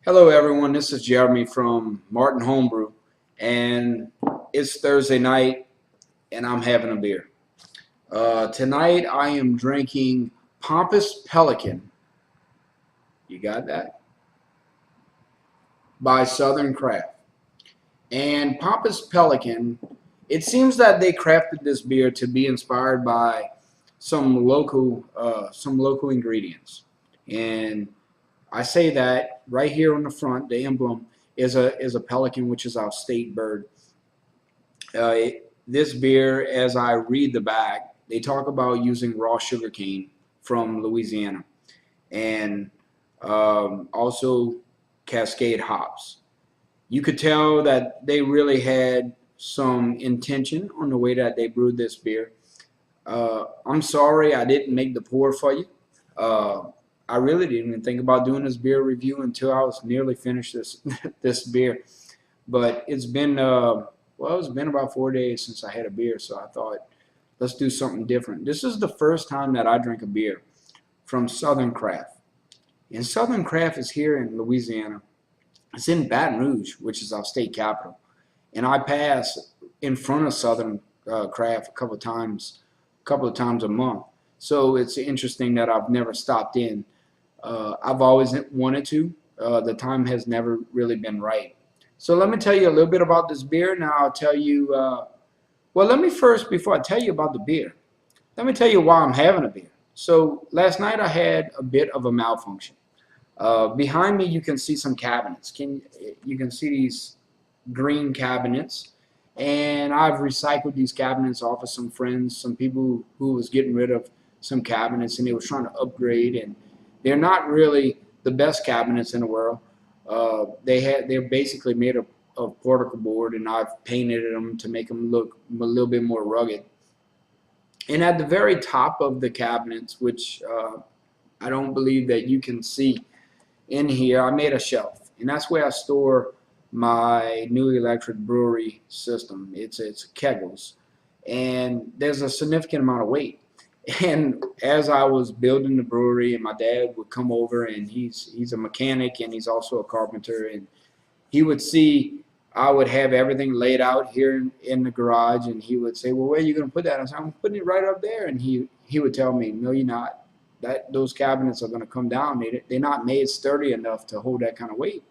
Hello everyone, this is Jeremy from Martin Homebrew, and it's Thursday night and I'm having a beer. Tonight I am drinking Pompous Pelican, you got that? By Southern Craft. And Pompous Pelican, it seems that they crafted this beer to be inspired by some local ingredients. And I say that right here on the front, the emblem is a pelican, which is our state bird. This beer, as I read the back, they talk about using raw sugar cane from Louisiana and also Cascade hops. You could tell that they really had some intention on the way that they brewed this beer. I'm sorry I didn't make the pour for you. Uh, I really didn't even think about doing this beer review until I was nearly finished this this beer. But it's been about 4 days since I had a beer, so I thought let's do something different. This is the first time that I drink a beer from Southern Craft, and Southern Craft is here in Louisiana. It's in Baton Rouge, which is our state capital, and I pass in front of Southern Craft a couple of times a month. So it's interesting that I've never stopped in. I've always wanted to. The time has never really been right. So let me tell you a little bit about this beer. Now I'll tell you. Well, let me first, before I tell you about the beer, let me tell you why I'm having a beer. So last night I had a bit of a malfunction. Behind me, you can see some cabinets. You can see these green cabinets, and I've recycled these cabinets off of some friends, some people who was getting rid of some cabinets, and they were trying to upgrade, and they're not really the best cabinets in the world. They're basically made of particle board, and I've painted them to make them look a little bit more rugged. And at the very top of the cabinets, which I don't believe that you can see in here, I made a shelf, and that's where I store my new electric brewery system. It's kegels, and there's a significant amount of weight. And as I was building the brewery, and my dad would come over, and he's a mechanic and he's also a carpenter, and he would see I would have everything laid out here in the garage, and he would say, "Well, where are you going to put that?" I said, "I'm putting it right up there." And he would tell me, "No, you're not. Those cabinets are going to come down. They're not made sturdy enough to hold that kind of weight."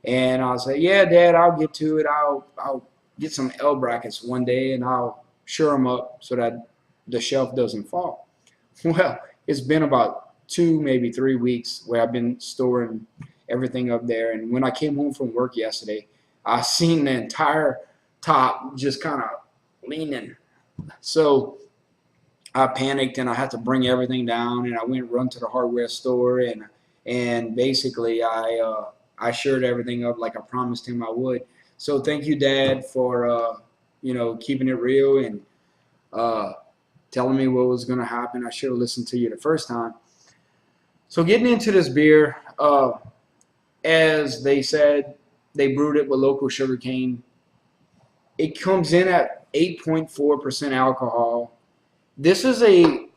And I'll say, "Yeah, Dad, I'll get to it. I'll get some L brackets one day, and I'll shore them up so that the shelf doesn't fall." Well, it's been about 2, maybe 3 weeks where I've been storing everything up there. And when I came home from work yesterday, I seen the entire top just kind of leaning. So I panicked and I had to bring everything down, and I went run to the hardware store, and basically I shored everything up like I promised him I would. So thank you, Dad, for keeping it real and uh, telling me what was going to happen. I should have listened to you the first time. So getting into this beer, as they said, they brewed it with local sugar cane. It comes in at 8.4% alcohol. This is they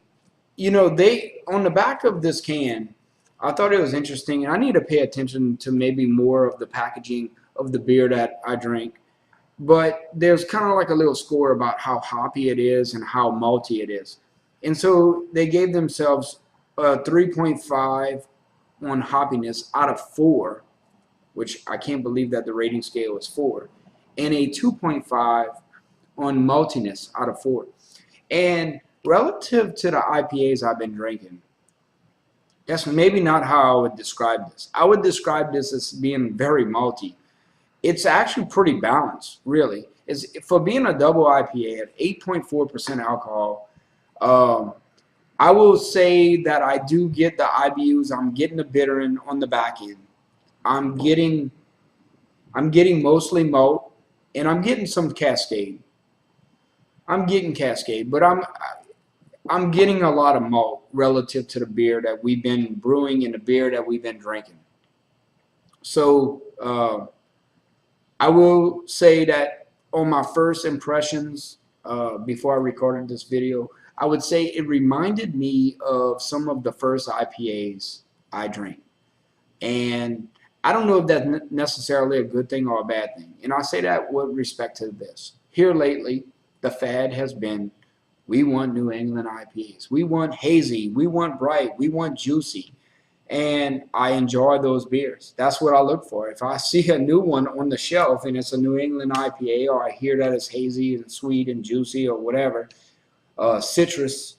on the back of this can, I thought it was interesting, and I need to pay attention to maybe more of the packaging of the beer that I drink. But there's kind of like a little score about how hoppy it is and how malty it is. And so they gave themselves a 3.5 on hoppiness out of 4, which I can't believe that the rating scale is 4, and a 2.5 on maltiness out of 4. And relative to the IPAs I've been drinking, that's maybe not how I would describe this. I would describe this as being very malty. It's actually pretty balanced, really. For being a double IPA at 8.4% alcohol, I will say that I do get the IBUs. I'm getting the bittering on the back end. I'm getting mostly malt, and I'm getting some Cascade. I'm getting Cascade, but I'm getting a lot of malt relative to the beer that we've been brewing and the beer that we've been drinking. So I will say that on my first impressions, before I recorded this video, I would say it reminded me of some of the first IPAs I drank. And I don't know if that's necessarily a good thing or a bad thing. And I say that with respect to this. Here lately, the fad has been we want New England IPAs. We want hazy. We want bright. We want juicy. And I enjoy those beers. That's what I look for. If I see a new one on the shelf and it's a New England IPA, or I hear that it's hazy and sweet and juicy or whatever, citrus,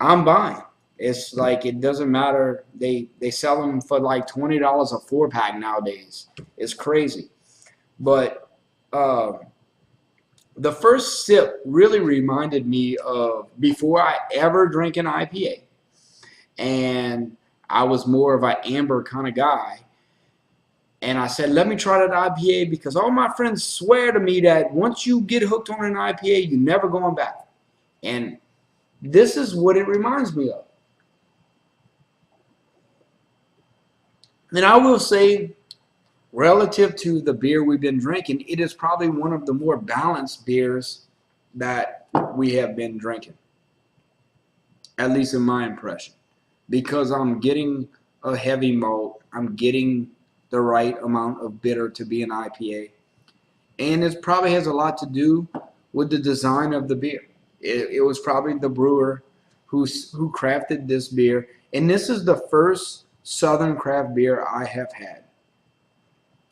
I'm buying. It's like it doesn't matter. They sell them for like $20 a 4-pack nowadays. It's crazy. But uh, the first sip really reminded me of before I ever drank an IPA, and I was more of an amber kind of guy. And I said, let me try that IPA because all my friends swear to me that once you get hooked on an IPA, you're never going back. And this is what it reminds me of. And I will say, relative to the beer we've been drinking, it is probably one of the more balanced beers that we have been drinking, at least in my impression, because I'm getting a heavy malt, I'm getting the right amount of bitter to be an IPA, and it probably has a lot to do with the design of the beer. It was probably the brewer who crafted this beer, and this is the first Southern craft beer I have had.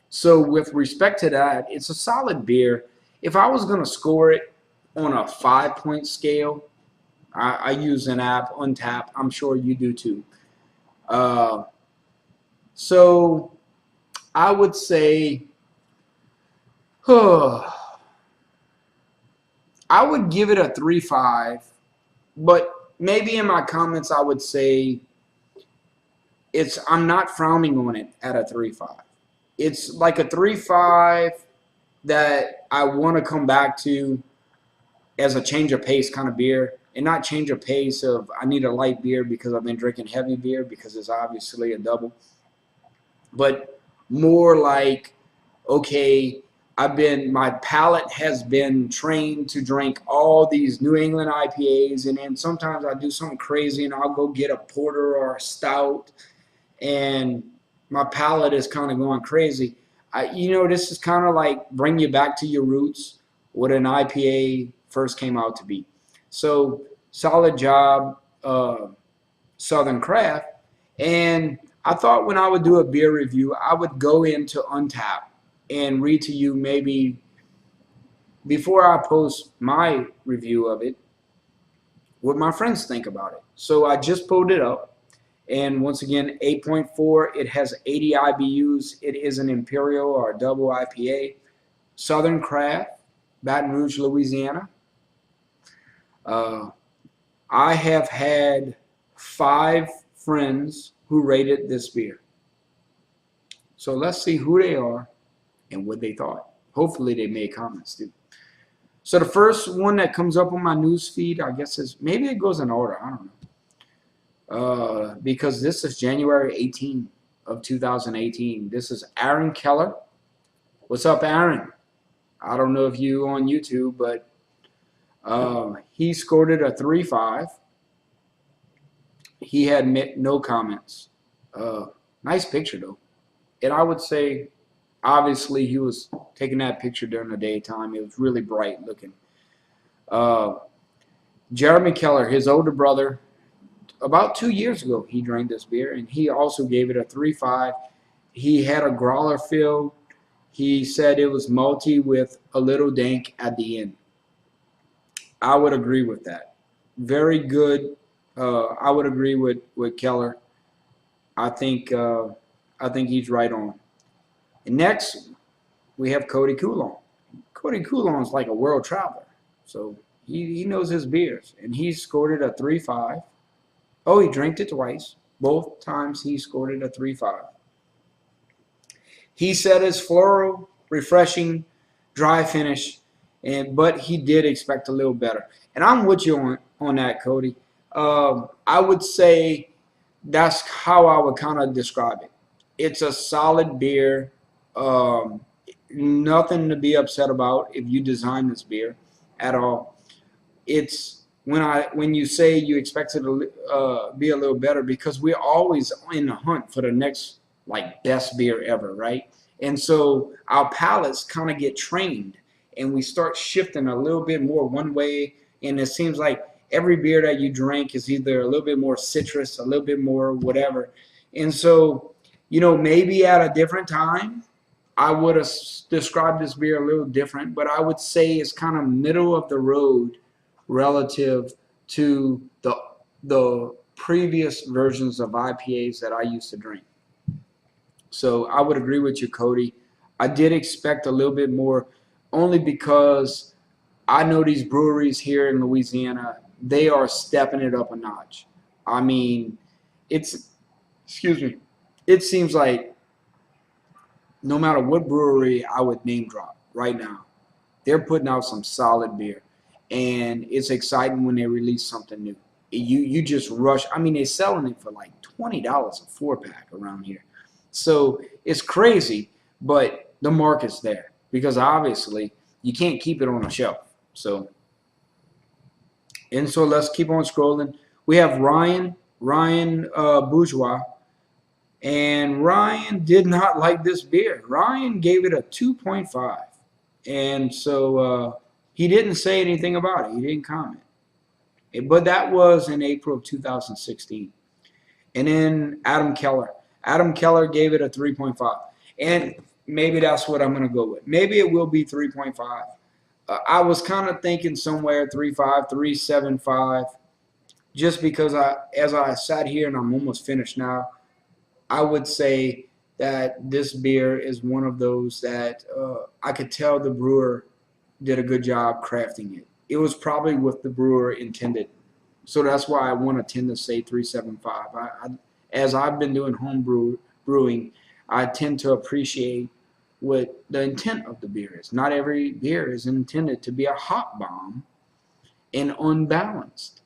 So with respect to that, it's a solid beer. If I was going to score it on a 5-point scale, I use an app, Untap. I'm sure you do too. So I would say, I would give it a 3.5, but maybe in my comments I would say I'm not frowning on it at a 3.5. It's like a 3.5 that I want to come back to as a change of pace kind of beer, and not change of pace of I need a light beer because I've been drinking heavy beer because it's obviously a double, but more like, okay, my palate has been trained to drink all these New England IPAs, and then sometimes I do something crazy and I'll go get a porter or a stout, and my palate is kind of going crazy. This is kind of like bring you back to your roots, what an IPA first came out to be. So solid job, Southern Craft. And I thought when I would do a beer review, I would go into Untap and read to you maybe before I post my review of it, what my friends think about it. So I just pulled it up. And once again, 8.4, it has 80 IBUs. It is an Imperial or a double IPA. Southern Craft, Baton Rouge, Louisiana. I have had 5 friends who rated this beer. So let's see who they are and what they thought. Hopefully they made comments too. So the first one that comes up on my news feed, I guess maybe it goes in order. I don't know. Because this is January 18 of 2018. This is Aaron Keller. What's up, Aaron? I don't know if you on YouTube, but he scored it a 3.5. He had no comments. Nice picture though. And I would say, obviously, he was taking that picture during the daytime. It was really bright looking. Jeremy Keller, his older brother, about 2 years ago, he drank this beer, and he also gave it a 3.5. He had a growler fill. He said it was malty with a little dank at the end. I would agree with that. Very good. I would agree with Keller. I think he's right on. And next, we have Cody Coulon. Cody Coulon is like a world traveler, so he knows his beers, and he scored it a 3.5. Oh, he drank it twice. Both times he scored it a 3.5. He said it's floral, refreshing, dry finish, but he did expect a little better. And I'm with you on that, Cody. I would say that's how I would kind of describe it. It's a solid beer. Nothing to be upset about if you design this beer at all. It's when you say you expect it to be a little better, because we're always in the hunt for the next like best beer ever, right? And so our palates kind of get trained and we start shifting a little bit more one way. And it seems like every beer that you drink is either a little bit more citrus, a little bit more whatever. And so, maybe at a different time, I would have described this beer a little different, but I would say it's kind of middle of the road relative to the previous versions of IPAs that I used to drink. So I would agree with you, Cody. I did expect a little bit more only because I know these breweries here in Louisiana, they are stepping it up a notch. I mean, excuse me, it seems like no matter what brewery I would name drop right now, they're putting out some solid beer. And it's exciting when they release something new. You just rush. I mean, they're selling it for like $20 a 4-pack around here. So it's crazy, but the market's there because obviously you can't keep it on a shelf. So let's keep on scrolling. We have Ryan Bourgeois, and Ryan did not like this beer. Ryan gave it a 2.5, and so he didn't say anything about it. He didn't comment. But that was in April of 2016. And then Adam Keller. Adam Keller gave it a 3.5. And maybe that's what I'm going to go with. Maybe it will be 3.5. I was kind of thinking somewhere 3.5, 3.75, just because as I sat here and I'm almost finished now, I would say that this beer is one of those that I could tell the brewer did a good job crafting it. It was probably what the brewer intended. So that's why I want to tend to say 3.75. As I've been doing home brewing, I tend to appreciate what the intent of the beer is. Not every beer is intended to be a hot bomb and unbalanced.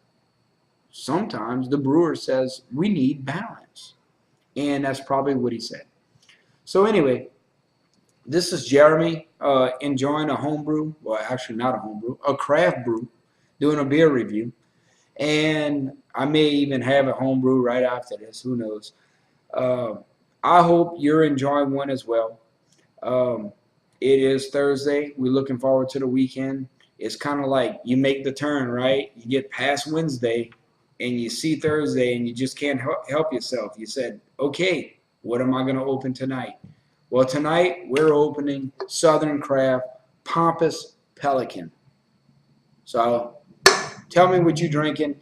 Sometimes the brewer says, we need balance. And that's probably what he said. So anyway, this is Jeremy enjoying a homebrew, well, actually not a homebrew, a craft brew, doing a beer review. And I may even have a homebrew right after this, who knows. I hope you're enjoying one as well. It is Thursday. We're looking forward to the weekend. It's kind of like you make the turn, right? You get past Wednesday and you see Thursday and you just can't help yourself. You said, okay, what am I going to open tonight? Well, tonight we're opening Southern Craft Pompous Pelican. So tell me what you're drinking.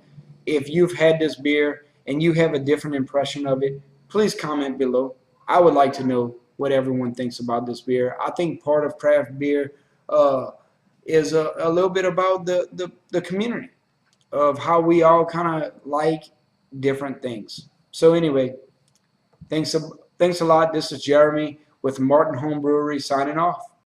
If you've had this beer and you have a different impression of it, please comment below. I would like to know what everyone thinks about this beer. I think part of craft beer is a little bit about the community of how we all kind of like different things. So anyway, thanks a lot. This is Jeremy with Martin Home Brewery signing off.